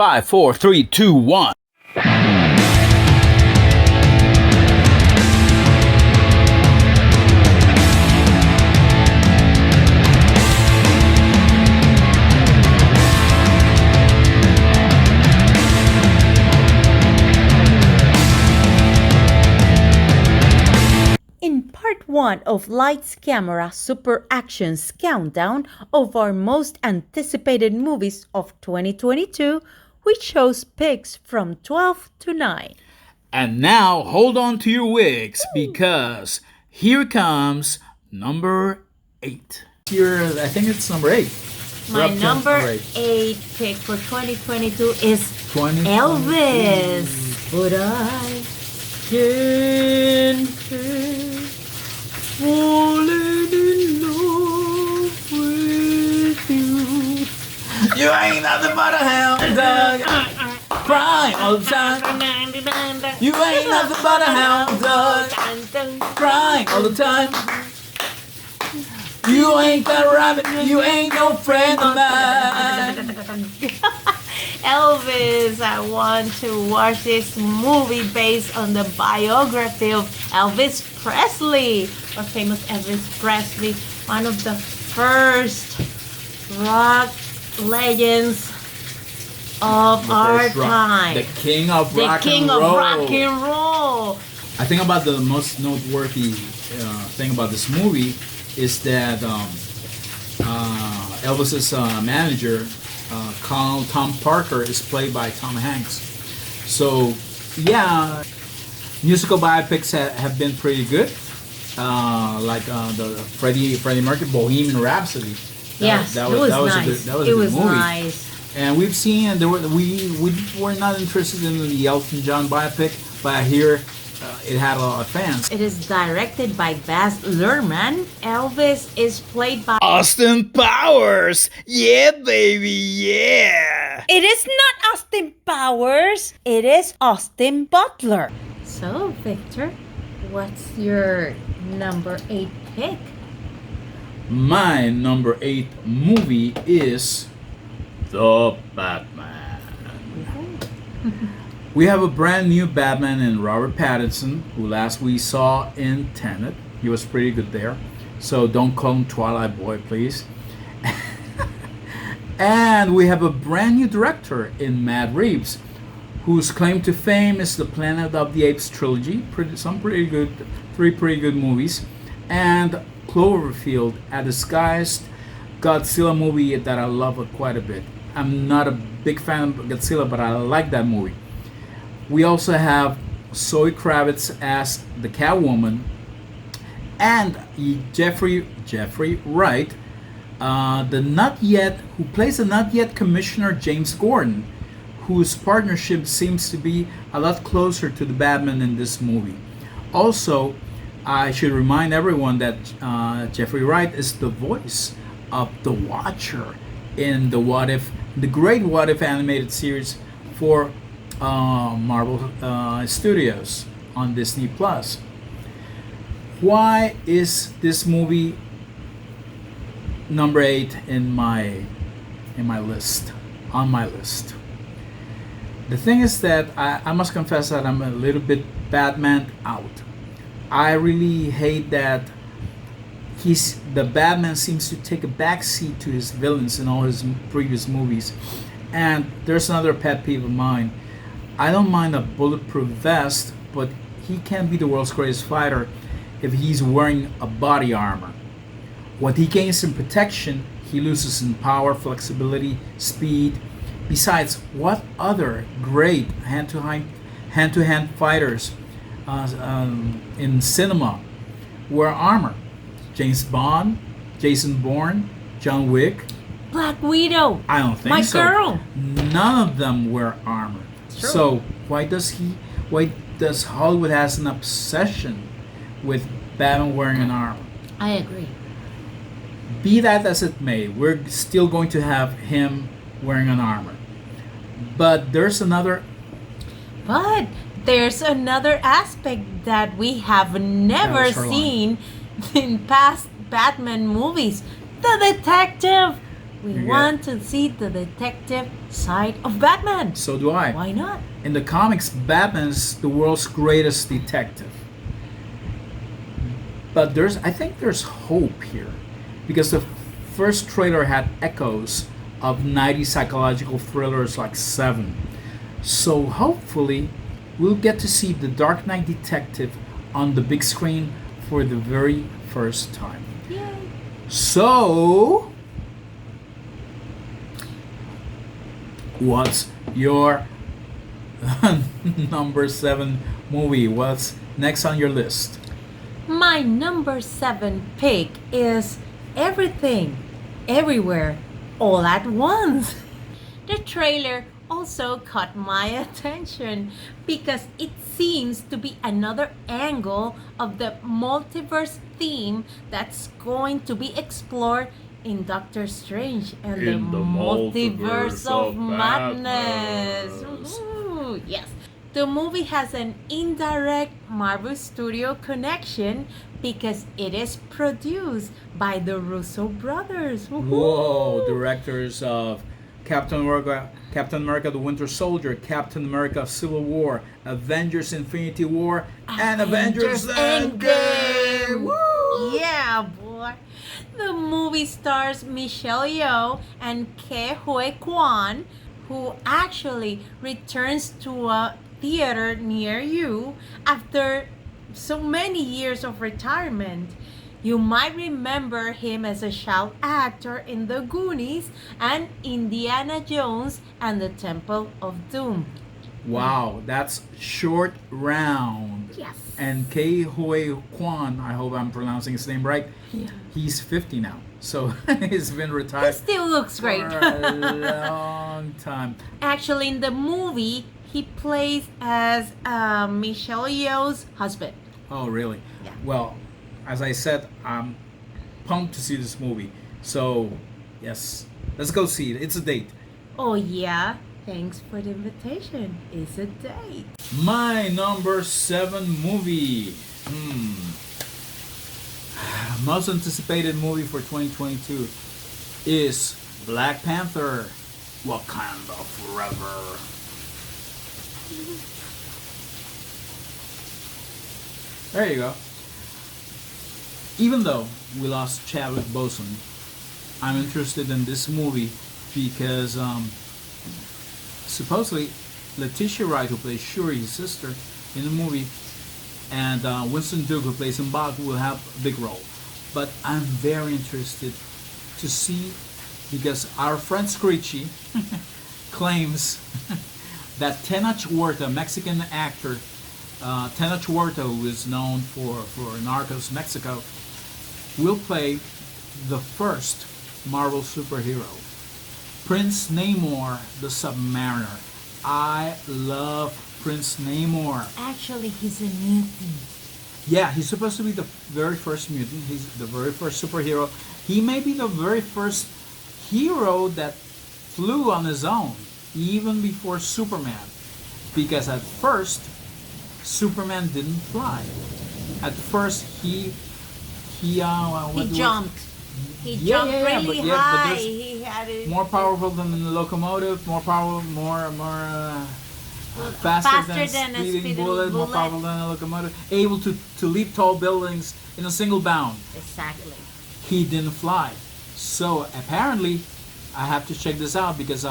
Five, four, three, two, one. In part 1 of Lights Camera Super Actions countdown of our most anticipated movies of 2022, we chose picks from 12 to 9. And now hold on to your wigs because here comes number 8. Here, I think it's number 8. My number 8 pick for 2022 is Elvis. But I can't help falling in love with you. You ain't nothing but a hound dog, crying all the time. You ain't nothing but a hound dog, crying all the time. You ain't that rabbit, you ain't no friend of mine. Elvis, I want to watch this movie based on the biography of Elvis Presley, or famous Elvis Presley, one of the first rock legends of our time. The king of rock and roll. rock and roll. I think about the most noteworthy thing about this movie is that Elvis's manager, Colonel Tom Parker, is played by Tom Hanks. So, yeah, musical biopics have been pretty good. Like the Freddie Mercury Bohemian Rhapsody. Yes, it was nice. That was it a good was movie. nice. And we've seen, and we were not interested in the Elton John biopic, but I hear it had a lot of fans. It is directed by Baz Luhrmann. Elvis is played by Austin Powers! Yeah, baby, yeah! It is not Austin Powers. It is Austin Butler. So, Victor, what's your number 8 pick? My number 8 movie is The Batman. We have a brand new Batman in Robert Pattinson, who last we saw in Tenet. He was pretty good there. So don't call him Twilight Boy, please. And we have a brand new director in Matt Reeves, whose claim to fame is the Planet of the Apes trilogy, three pretty good movies, and Cloverfield, a disguised Godzilla movie that I love quite a bit. I'm not a big fan of Godzilla, but I like that movie. We also have Zoe Kravitz as the Catwoman, and Jeffrey Wright, who plays the not yet Commissioner James Gordon, whose partnership seems to be a lot closer to the Batman in this movie. Also, I should remind everyone that Jeffrey Wright is the voice of the Watcher in the great What If animated series for Marvel Studios on Disney Plus. Why is this movie number 8 on my list? The thing is that I must confess that I'm a little bit Batman out. I really hate that the Batman seems to take a backseat to his villains in all his previous movies. And there's another pet peeve of mine. I don't mind a bulletproof vest, but he can't be the world's greatest fighter if he's wearing a body armor. What he gains in protection, he loses in power, flexibility, speed. Besides, what other great hand-to-hand fighters in cinema wear armor? James Bond, Jason Bourne, John Wick. Black Widow. I don't think My so. girl. None of them wear armor. True. So why does Hollywood has an obsession with Batman wearing an armor? I agree. Be that as it may, we're still going to have him wearing an armor. But there's another aspect that we have never seen in past Batman movies. The detective. We You get- want to see the detective side of Batman. So do I. Why not? In the comics, Batman's the world's greatest detective. But I think there's hope here, because the first trailer had echoes of 90s psychological thrillers like Seven. So hopefully, we'll get to see the Dark Knight detective on the big screen for the very first time. Yay. So, what's your number 7 movie? What's next on your list? My number 7 pick is Everything, Everywhere, All at Once. The trailer also caught my attention because it seems to be another angle of the multiverse theme that's going to be explored in Doctor Strange and the In the Multiverse Multiverse of of Madness. Madness. Ooh, yes. The movie has an indirect Marvel Studio connection because it is produced by the Russo brothers. Whoa, Woohoo! directors of Captain America the Winter Soldier, Captain America Civil War, Avengers Infinity War, and Avengers Endgame! Woo! Yeah, boy. The movie stars Michelle Yeoh and Ke Huy Quan, who actually returns to a theater near you after so many years of retirement. You might remember him as a child actor in The Goonies and Indiana Jones and the Temple of Doom. Wow, that's Short Round. Yes. And Ke Huy Quan, I hope I'm pronouncing his name right. Yeah. He's 50 now, so he's been He retired still looks great. for a long time. Actually, in the movie, he plays as Michelle Yeoh's husband. Oh, really? Yeah. Well, as I said, I'm pumped to see this movie. So, yes, let's go see it. It's a date. Oh, yeah. Thanks for the invitation. It's a date. My number 7 movie. Most anticipated movie for 2022 is Black Panther: Wakanda Forever. There you go. Even though we lost Chadwick Boseman, I'm interested in this movie because supposedly Letitia Wright, who plays Shuri, his sister, in the movie, and Winston Duke, who plays M'Baku, will have a big role. But I'm very interested to see, because our friend Screechy claims that Tenoch Huerta, Mexican actor, Tenoch Huerta, who is known for Narcos Mexico, will play the first Marvel superhero, Prince Namor the Submariner. I love Prince Namor. Actually, he's a mutant. Yeah, he's supposed to be the very first mutant. He's the very first superhero. He may be the very first hero that flew on his own, even before Superman. Because at first, Superman didn't fly. At first, he Jumped. He Yeah, jumped yeah, yeah, really but high. there's He had it more powerful than the locomotive, more powerful, more faster, Faster than than a a speeding speeding bullet, more bullet. powerful than a locomotive, able to leap tall buildings in a single bound. Exactly. He didn't fly. So apparently, I have to check this out because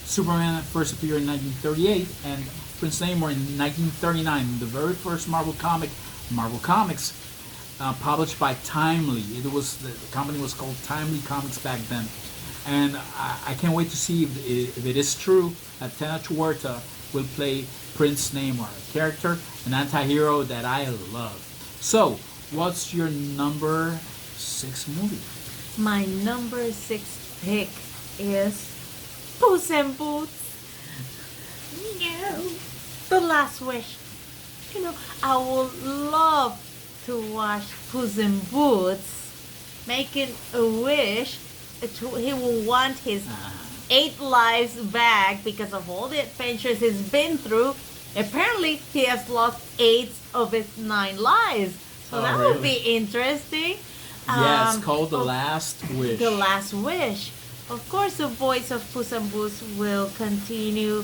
Superman first appeared in 1938 and Prince Namor in 1939, the very first Marvel Comics, published by Timely. The company was called Timely Comics back then, and I can't wait to see if it is true that Tenoch Huerta will play Prince Namor, a character, an anti-hero that I love. So, what's your number 6 movie? My number 6 pick is Puss in Boots. No. The Last Wish. I would love to watch Puss in Boots making a wish. He will want his 8 lives back because of all the adventures he's been through. Apparently, he has lost 8 of his 9 lives. So that would be interesting. Yes, called The Last Wish. The Last Wish. Of course, the voice of Puss in Boots will continue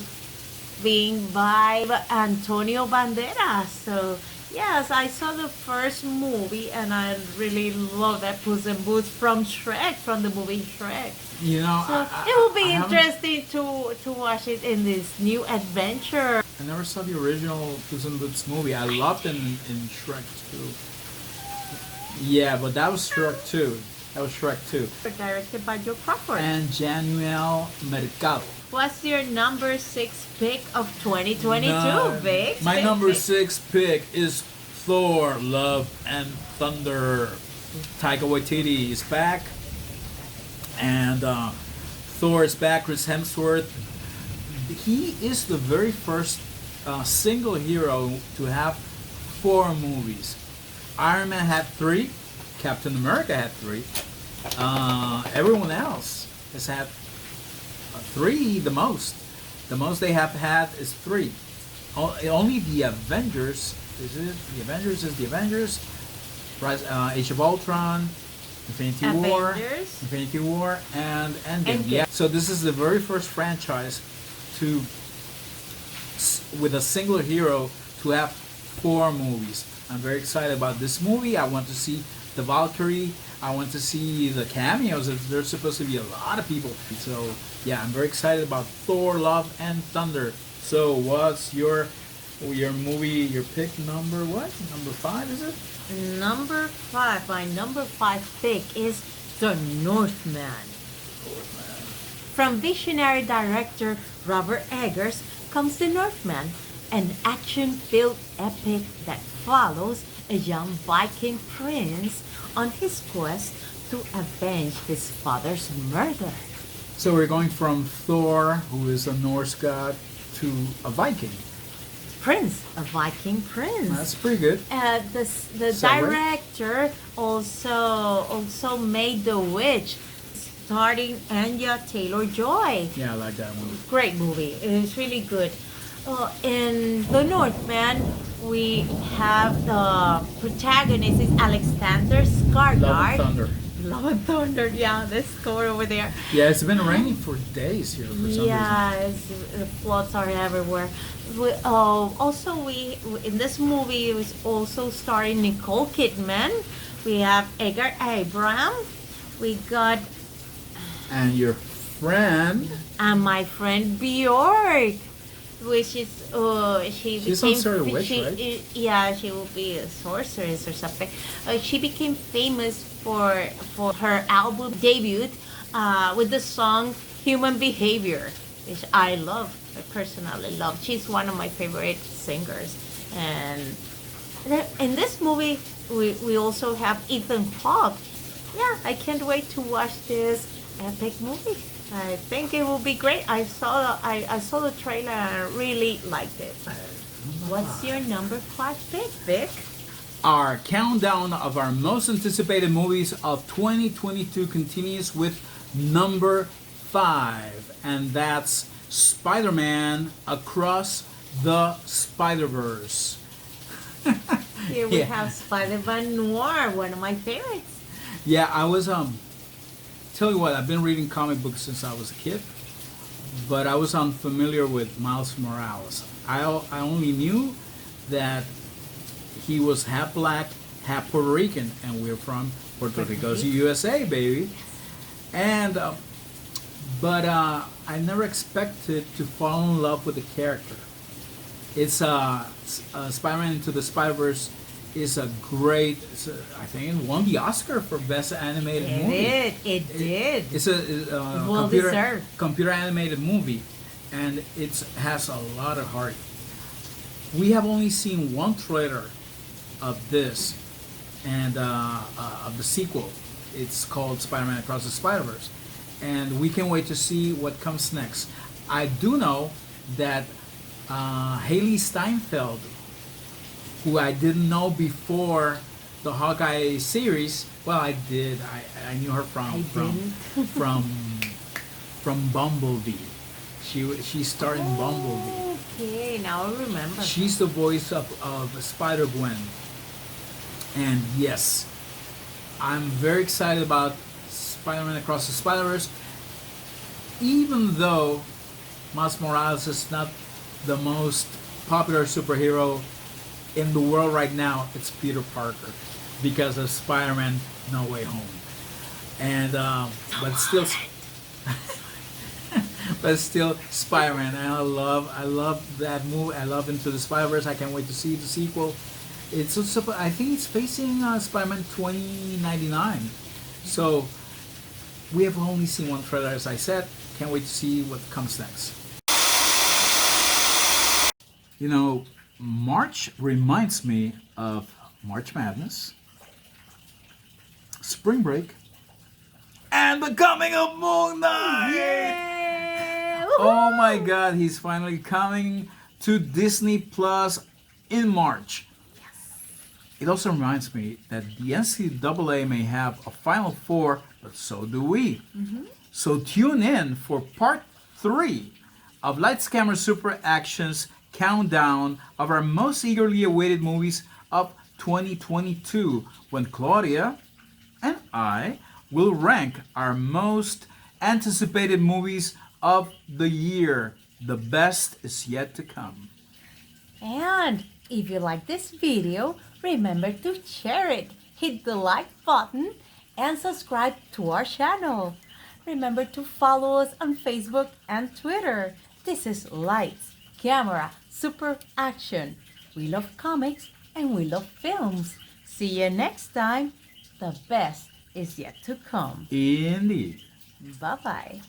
being by Antonio Banderas. So yes, I saw the first movie and I really love that Puss in Boots from Shrek, from the movie Shrek. You know, So it will be I haven't- interesting to watch it in this new adventure. I never saw the original Puss in Boots movie. I loved it in Shrek 2. Yeah, but that was Shrek 2. That was Shrek 2. Directed by Joe Crawford. And Januel Mercado. What's your number 6 pick of 2022, Vic? My Vic, number Vic. 6 pick is Thor: Love and Thunder. Taika Waititi is back, and Thor is back. Chris Hemsworth. He is the very first single hero to have 4 movies. Iron Man had 3. Captain America had 3. Everyone else has had 3 the most. The most they have had is 3. Only the Avengers is it? The Avengers is the Avengers. Age of Ultron, Avengers. Infinity War, and Endgame. Endgame. Yeah. So this is the very first franchise to, with a single hero, to have 4 movies. I'm very excited about this movie. I want to see the Valkyrie. I want to see the cameos. There's supposed to be a lot of people. So yeah, I'm very excited about Thor: Love and Thunder. So what's your movie? Your pick number what? Number 5 is it? Number 5. My number 5 pick is The Northman. From visionary director Robert Eggers comes The Northman, an action-filled epic that follows a young Viking prince on his quest to avenge his father's murder. So we're going from Thor, who is a Norse god, to a Viking. Prince, a Viking prince. That's pretty good. The Segue. director also made The Witch, starring Anya Taylor-Joy. Yeah, I like that one. Great movie. It's really good. In The Northman, we have the protagonist is Alexander Skarsgård. Love and Thunder. Love and Thunder. Yeah, the score over there. Yeah, it's been raining for days here for some reason. Yeah, the floods are everywhere. We in this movie is also starring Nicole Kidman. We have Edgar Abraham. We got And your friend, my friend Bjork, which is she She's some became sort of witch, she, right? yeah, she will be a sorceress or something. She became famous for her album debut with the song Human Behavior, which I love. I personally love. She's one of my favorite singers. And in this movie, we also have Ethan Hawke. Yeah, I can't wait to watch this epic movie. I think it will be great. I saw the trailer and I really liked it. What's your number 5 pick, Vic? our countdown of our most anticipated movies of 2022 continues with number 5, and that's Spider-Man Across the Spider-Verse. Here we Yeah. have Spider-Man Noir, one of my favorites. Yeah, I was tell you what, I've been reading comic books since I was a kid, but I was unfamiliar with Miles Morales. I only knew that he was half black, half Puerto Rican, and we're from Puerto Rico, USA, baby. And but I never expected to fall in love with the character. It's Spider-Man Into the Spider-Verse is a great. I think it won the Oscar for best animated movie. It did. It's a Well deserved. computer animated movie, and it has a lot of heart. We have only seen one trailer of this, and of the sequel. It's called Spider-Man Across the Spider-Verse, and we can't wait to see what comes next. I do know that Haley Steinfeld, who I didn't know before the Hawkeye series. Well, I did. I knew her from from Bumblebee. She starred in Bumblebee. Okay, now I remember. She's the voice of Spider-Gwen. And yes, I'm very excited about Spider-Man Across the Spider-Verse. even though Miles Morales is not the most popular superhero in the world right now, it's Peter Parker because of Spider-Man No Way Home. And but still, but still Spider-Man. And I love that movie. I love Into the Spider-Verse. I can't wait to see the sequel. It's also, I think it's facing Spider-Man 2099. So we have only seen one trailer, as I said. Can't wait to see what comes next. You know, March reminds me of March Madness, Spring Break, and the coming of Moon Knight. Yeah. Oh my God, he's finally coming to Disney Plus in March. It also reminds me that the NCAA may have a Final Four, but so do we. So tune in for part 3 of Lights Camera Super Action's countdown of our most eagerly awaited movies of 2022, when Claudia and I will rank our most anticipated movies of the year. The best is yet to come. And if you like this video, remember to share it, hit the like button, and subscribe to our channel. Remember to follow us on Facebook and Twitter. This is Lights, Camera, Super Action. We love comics and we love films. See you next time. The best is yet to come. Indeed. Bye-bye.